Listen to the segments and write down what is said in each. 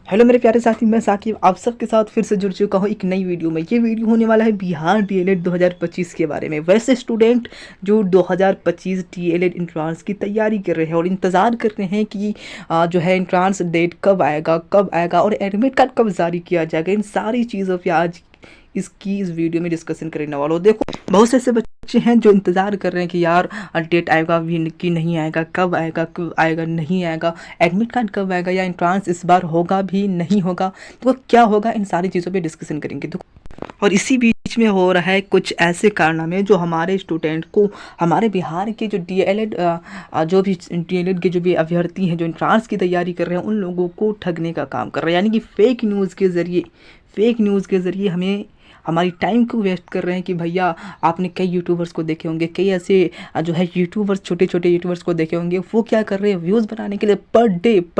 Hello मेरे प्यारे साथी, मैं साकिब आप सबके साथ फिर से जुड़ चुका हूँ एक नई वीडियो में। ये वीडियो होने वाला है बिहार डीएलएड 2025 के बारे में। वैसे स्टूडेंट जो 2025 डीएलएड एंट्रांस की तैयारी कर रहे हैं और इंतज़ार कर रहे हैं कि जो है एंट्रांस डेट कब आएगा और एडमिट कार्ड कब जारी किया जाएगा, इन सारी चीज़ों पर आज इस वीडियो में डिस्कशन करने वाला हूँ। देखो, बहुत से ऐसे बच्चे हैं जो इंतज़ार कर रहे हैं कि यार डेट आएगा भी कि नहीं आएगा, कब आएगा नहीं आएगा, एडमिट कार्ड कब आएगा, या एंट्रांस इस बार होगा भी नहीं होगा, तो क्या होगा, इन सारी चीज़ों पे डिस्कशन करेंगे। तो और इसी बीच में हो रहा है कुछ ऐसे कारनामे जो हमारे स्टूडेंट को, हमारे बिहार के जो डीएलएड के जो भी अभ्यर्थी हैं जो एंट्रांस की तैयारी कर रहे हैं, उन लोगों को ठगने का काम कर रहे हैं। यानी कि फेक न्यूज़ के ज़रिए हमें हमारी टाइम को वेस्ट कर रहे हैं कि भैया आपने कई यूट्यूबर्स को देखे होंगे, कई ऐसे जो है यूट्यूबर्स, छोटे छोटे यूट्यूबर्स को देखे होंगे। वो क्या कर रहे हैं, व्यूज़ बनाने के लिए पर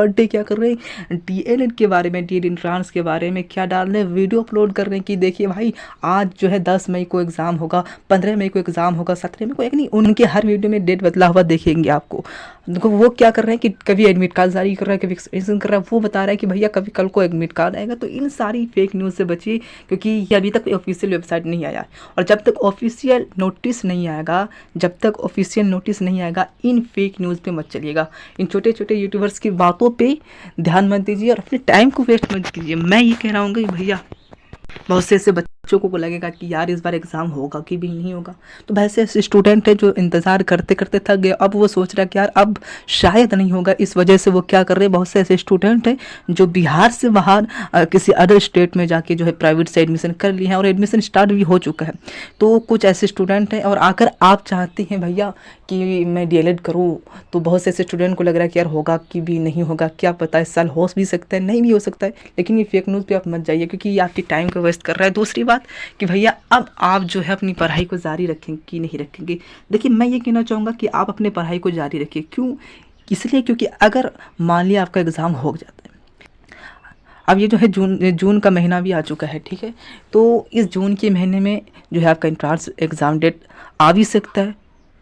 डे क्या कर रहे हैं, डीएलएड के बारे में, डीएलएड एंट्रांस के बारे में क्या डाल रहे हैं, वीडियो अपलोड कर रहे हैं कि देखिए भाई आज जो है 10 मई को एग्ज़ाम होगा, 15 मई को एग्ज़ाम होगा, 17 मई को, एक नहीं, उनके हर वीडियो में डेट बदला हुआ देखेंगे आपको। देखो वो क्या कर रहे हैं कि कभी एडमिट कार्ड जारी कर रहा है, कभी एक्सटेंशन कर रहा है, वो बता रहा है कि भैया कभी कल को एडमिट कार्ड आएगा। तो इन सारी फेक न्यूज़ से बचिए, क्योंकि ये अभी तक ऑफिशियल वेबसाइट नहीं आया है। और जब तक ऑफिशियल नोटिस नहीं आएगा, इन फेक न्यूज़ पे मत चलिएगा, इन छोटे छोटे यूट्यूबर्स की बातों पे ध्यान मत दीजिए और अपने टाइम को वेस्ट मत कीजिए। मैं ये कह रहा हूँ कि भैया बहुत से ऐसे बच्चों को लगेगा कि यार इस बार एग्ज़ाम होगा कि भी नहीं होगा। तो वैसे ऐसे स्टूडेंट है जो इंतज़ार करते करते थक गए, अब वो सोच रहा है कि यार अब शायद नहीं होगा, इस वजह से वो क्या कर रहे हैं, बहुत से ऐसे स्टूडेंट हैं जो बिहार से बाहर किसी अदर स्टेट में जाके जो है प्राइवेट से एडमिशन कर लिए हैं और एडमिशन स्टार्ट भी हो चुका है। तो कुछ ऐसे स्टूडेंट हैं, और अगर आप चाहते हैं भैया कि मैं डीएलएड करूँ, तो बहुत से ऐसे स्टूडेंट को लग रहा है कि यार होगा कि भी नहीं होगा, क्या पता, इस साल हो भी सकता है, नहीं भी हो सकता है। लेकिन ये फेक न्यूज़ पे आप मत जाइए, क्योंकि ये आपकी टाइम को वेस्ट कर रहा है। दूसरी बात कि भैया अब आप जो है अपनी पढ़ाई को जारी रखेंगे कि नहीं रखेंगे। देखिए, मैं ये कहना चाहूँगा कि आप अपने पढ़ाई को जारी रखिए। क्यों? इसलिए क्योंकि अगर मान लिया आपका एग्ज़ाम हो जाता है, अब ये जो है जून का महीना भी आ चुका है, ठीक है, तो इस जून के महीने में जो है आपका एंट्रांस एग्ज़ाम डेट आ भी सकता है,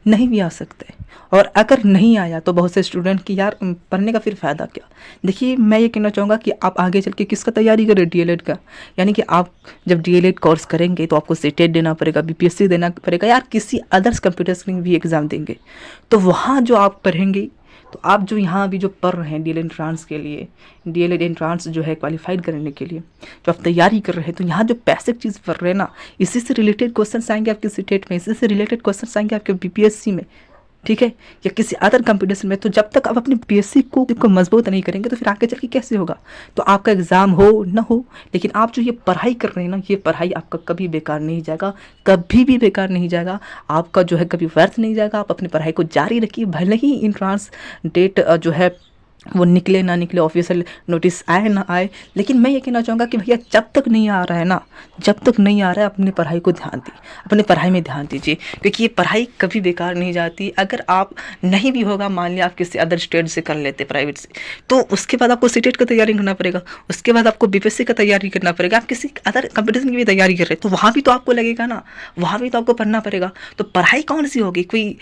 नहीं भी आ सकता है। और अगर नहीं आया तो बहुत से स्टूडेंट की यार पढ़ने का फिर फ़ायदा क्या। देखिए, मैं ये कहना चाहूँगा कि आप आगे चल के किसका तैयारी करें, डीएलएड का। यानी कि आप जब डीएलएड कोर्स करेंगे तो आपको सीटेट देना पड़ेगा, बीपीएससी देना पड़ेगा, यार किसी अदर्स कंप्यूटर स्क्रीन भी एग्ज़ाम देंगे। तो वहाँ जो आप पढ़ेंगे, तो आप जो यहाँ अभी जो पढ़ रहे हैं डीएलएड एंट्रांस के लिए, डीएलएड एंट्रांस जो है क्वालिफाइड करने के लिए जो आप तैयारी कर रहे हैं, तो यहाँ जो बेसिक चीज़ पढ़ रहे हैं ना, इसी से रिलेटेड क्वेश्चन आएंगे आपके सीटेट में, इसी से रिलेटेड क्वेश्चन आएंगे आपके बीपीएससी में, ठीक है, या किसी अदर कंपटीशन में। तो जब तक आप अपनी पीएससी को मजबूत नहीं करेंगे तो फिर आगे चल के कैसे होगा। तो आपका एग्ज़ाम हो ना हो, लेकिन आप जो ये पढ़ाई कर रहे हैं ना, ये पढ़ाई आपका कभी बेकार नहीं जाएगा, कभी भी बेकार नहीं जाएगा, आपका जो है कभी व्यर्थ नहीं जाएगा। आप अपनी पढ़ाई को जारी रखिए, भले ही एंट्रांस डेट जो है वो निकले ना निकले, ऑफिशियल नोटिस आए ना आए, लेकिन मैं ये कहना चाहूँगा कि भैया जब तक नहीं आ रहा है ना, जब तक नहीं आ रहा है, अपनी पढ़ाई को ध्यान दी, अपनी पढ़ाई में ध्यान दीजिए, क्योंकि ये पढ़ाई कभी बेकार नहीं जाती। अगर आप नहीं भी होगा, मान लिया आप किसी अदर स्टेट से कर लेते प्राइवेट से, तो उसके बाद आपको सीटेट का तैयारी करना पड़ेगा, उसके बाद आपको बीपीएससी का तैयारी करना पड़ेगा, आप किसी अदर कंपटीशन की भी तैयारी कर रहे हैं, तो वहाँ भी तो आपको लगेगा ना, वहाँ भी तो आपको पढ़ना पड़ेगा। तो पढ़ाई कौन सी होगी, कोई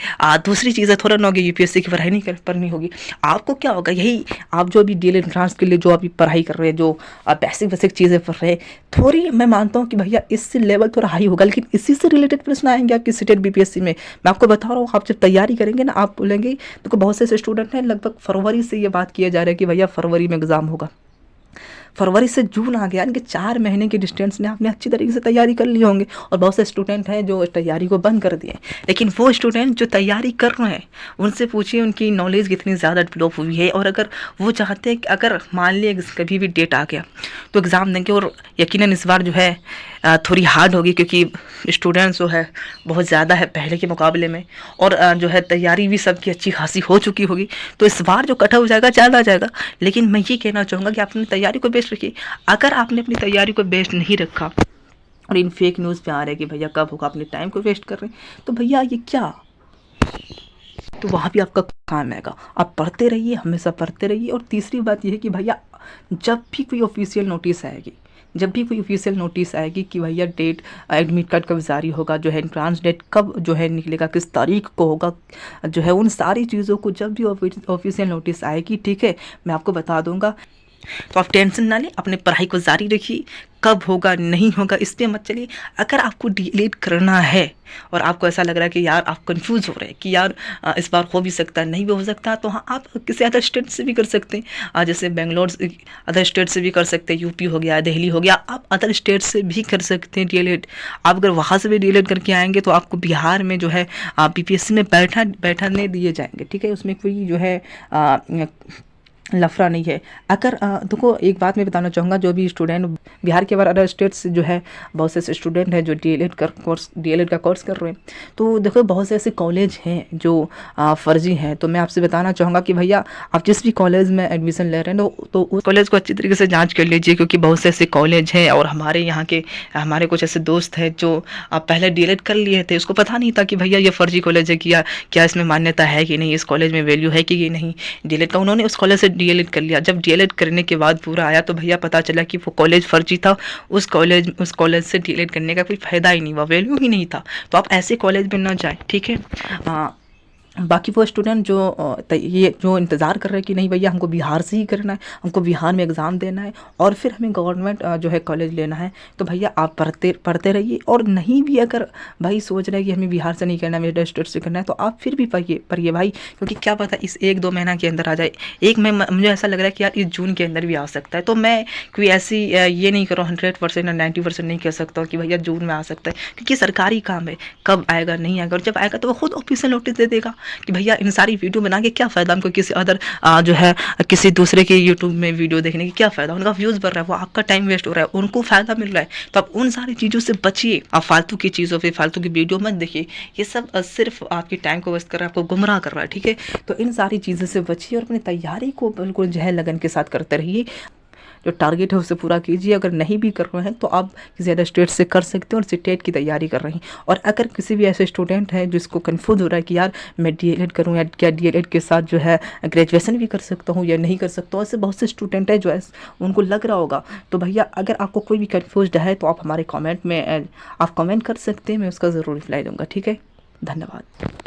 दूसरी चीज़ें थोड़ा ना होगी, यूपीएससी की पढ़ाई नहीं पढ़नी होगी। आपको क्या होगा, यही आप जो अभी डीएलएड एंट्रांस के लिए जो अभी पढ़ाई कर रहे हैं, जो बेसिक चीज़ें पढ़ रहे हैं, थोड़ी मैं मानता हूँ कि भैया इससे लेवल थोड़ा हाई होगा, लेकिन इसी से रिलेटेड प्रश्न आएंगे आपकी सीटेट बीपीएससी में। मैं आपको बता रहा हूँ, आप जब तैयारी करेंगे ना, आप बोलेंगे, तो बहुत से स्टूडेंट हैं, लगभग फरवरी से ये बात किया जा रहा है कि भैया फरवरी में एग्ज़ाम होगा। फरवरी से जून आ गया, यानी कि 4 महीने के डिस्टेंस में आपने अच्छी तरीके से तैयारी कर लिए होंगे। और बहुत से स्टूडेंट हैं जो तैयारी को बंद कर दिए, लेकिन वो स्टूडेंट जो तैयारी कर रहे हैं उनसे पूछिए उनकी नॉलेज कितनी ज़्यादा डेवलप हुई है। और अगर वो चाहते हैं कि अगर मान लिया कभी भी डेट आ गया तो एग्ज़ाम देंगे, और यकीनन इस बार जो है थोड़ी हार्ड होगी, क्योंकि स्टूडेंट्स जो है बहुत ज़्यादा है पहले के मुकाबले में, और जो है तैयारी भी सबकी अच्छी खासी हो चुकी होगी, तो इस बार जो कट हो जाएगा ज़्यादा आ जाएगा। लेकिन मैं ये कहना चाहूँगा कि आप अपनी तैयारी को बेस्ट रखिए। अगर आपने अपनी तैयारी को बेस्ट नहीं रखा और इन फेक न्यूज़ पे आ रहे हैं कि भैया कब होगा, अपने टाइम को वेस्ट कर रहे हैं, तो भैया ये क्या, तो वहाँ भी आपका काम आएगा। आप पढ़ते रहिए, हमेशा पढ़ते रहिए। और तीसरी बात यह है कि भैया जब भी कोई ऑफिशियल नोटिस आएगी कि भैया डेट एडमिट कार्ड कब जारी होगा, जो है एंट्रांस डेट कब जो है निकलेगा, किस तारीख को होगा, जो है उन सारी चीज़ों को जब भी ऑफिशियल नोटिस आएगी, ठीक है, मैं आपको बता दूंगा। तो आप टेंशन ना लें, अपने पढ़ाई को जारी रखिए। कब होगा नहीं होगा इस पे मत चलिए। अगर आपको डीएलएड करना है और आपको ऐसा लग रहा है कि यार आप कंफ्यूज हो रहे हैं कि यार इस बार हो भी सकता है नहीं भी हो सकता, तो हाँ आप किसी अदर स्टेट से भी कर सकते हैं। जैसे बेंगलोर अदर स्टेट से भी कर सकते हैं, यूपी हो गया, दिल्ली हो गया, आप अदर स्टेट से भी कर सकते हैं डीएलएड। आप अगर वहाँ से भी डीएलएड करके आएंगे तो आपको बिहार में जो है बीपीएससी में बैठाने दिए जाएंगे, ठीक है। उसमें कोई जो है लफड़ा नहीं है। अगर देखो एक बात मैं बताना चाहूँगा, जो भी स्टूडेंट बिहार के बाहर अदर स्टेट से जो है बहुत से ऐसे स्टूडेंट हैं जो डीएलएड का कोर्स कर रहे हैं, तो देखो बहुत से ऐसे कॉलेज हैं जो फर्जी हैं। तो मैं आपसे बताना चाहूँगा कि भैया आप जिस भी कॉलेज में एडमिशन ले रहे हैं तो उस कॉलेज को अच्छी तरीके से जाँच कर लीजिए, क्योंकि बहुत से ऐसे कॉलेज हैं और हमारे यहाँ के हमारे कुछ ऐसे दोस्त हैं जो पहले डीएलएड कर लिए थे, उसको पता नहीं था कि भैया ये फर्जी कॉलेज है, क्या इसमें मान्यता है कि नहीं, इस कॉलेज में वैल्यू है कि नहीं डीएलएड का। उन्होंने उस कॉलेज से डीएलएड कर लिया। जब डीएलएड करने के बाद पूरा आया तो भैया पता चला कि वो कॉलेज फर्जी था, उस कॉलेज से डीएलएड करने का कोई फायदा ही नहीं हुआ, वैल्यू ही नहीं था। तो आप ऐसे कॉलेज में ना जाएं, ठीक है। बाकी वो स्टूडेंट ये जो इंतज़ार कर रहे हैं कि नहीं भैया हमको बिहार से ही करना है, हमको बिहार में एग्ज़ाम देना है और फिर हमें गवर्नमेंट जो है कॉलेज लेना है, तो भैया आप पढ़ते रहिए। और नहीं भी अगर भाई सोच रहे हैं कि हमें बिहार से नहीं करना है, मेरे स्टेट से करना है, तो आप फिर भी पढ़िए भाई, क्योंकि क्या पता इस 1-2 महीना के अंदर आ जाए। मुझे ऐसा लग रहा है कि यार इस जून के अंदर भी आ सकता है। तो मैं कोई ऐसी ये नहीं कर रहा हूँ 100% या 90% नहीं कह सकता हूँ कि भैया जून में आ सकता है, क्योंकि सरकारी काम है, कब आएगा नहीं आएगा। और जब आएगा तो वो खुद ऑफिशियल नोटिस दे देगा कि भैया इन सारी वीडियो बना के क्या फ़ायदा, हमको किसी अदर जो है किसी दूसरे के यूट्यूब में वीडियो देखने की क्या फ़ायदा, उनका व्यूज़ बढ़ रहा है, वो आपका टाइम वेस्ट हो रहा है, उनको फ़ायदा मिल रहा है। तो आप उन सारी चीज़ों से बचिए, आप फालतू की चीज़ों पे फालतू की वीडियो मत देखिए, ये सब सिर्फ आपकी टाइम को वेस्ट कर रहा है, आपको गुमराह कर रहा है, ठीक है। तो इन सारी चीज़ों से बचिए और अपनी तैयारी को बिल्कुल जो है लगन के साथ करते रहिए। जो टारगेट है उसे पूरा कीजिए। अगर नहीं भी कर रहे हैं तो आप किसी अदर स्टेट से कर सकते हैं और सीटेट की तैयारी कर रहे हैं। और अगर किसी भी ऐसे स्टूडेंट हैं जिसको कन्फ्यूज़ हो रहा है कि यार मैं डीएलएड करूं या क्या डीएलएड के साथ जो है ग्रेजुएशन भी कर सकता हूं या नहीं कर सकता हूं, ऐसे बहुत से स्टूडेंट हैं जो उनको लग रहा होगा। तो भैया अगर आपको कोई भी कन्फ्यूज्ड है तो आप हमारे कमेंट में आप कमेंट कर सकते हैं, मैं उसका ज़रूर रिप्लाई दूँगा, ठीक है। धन्यवाद।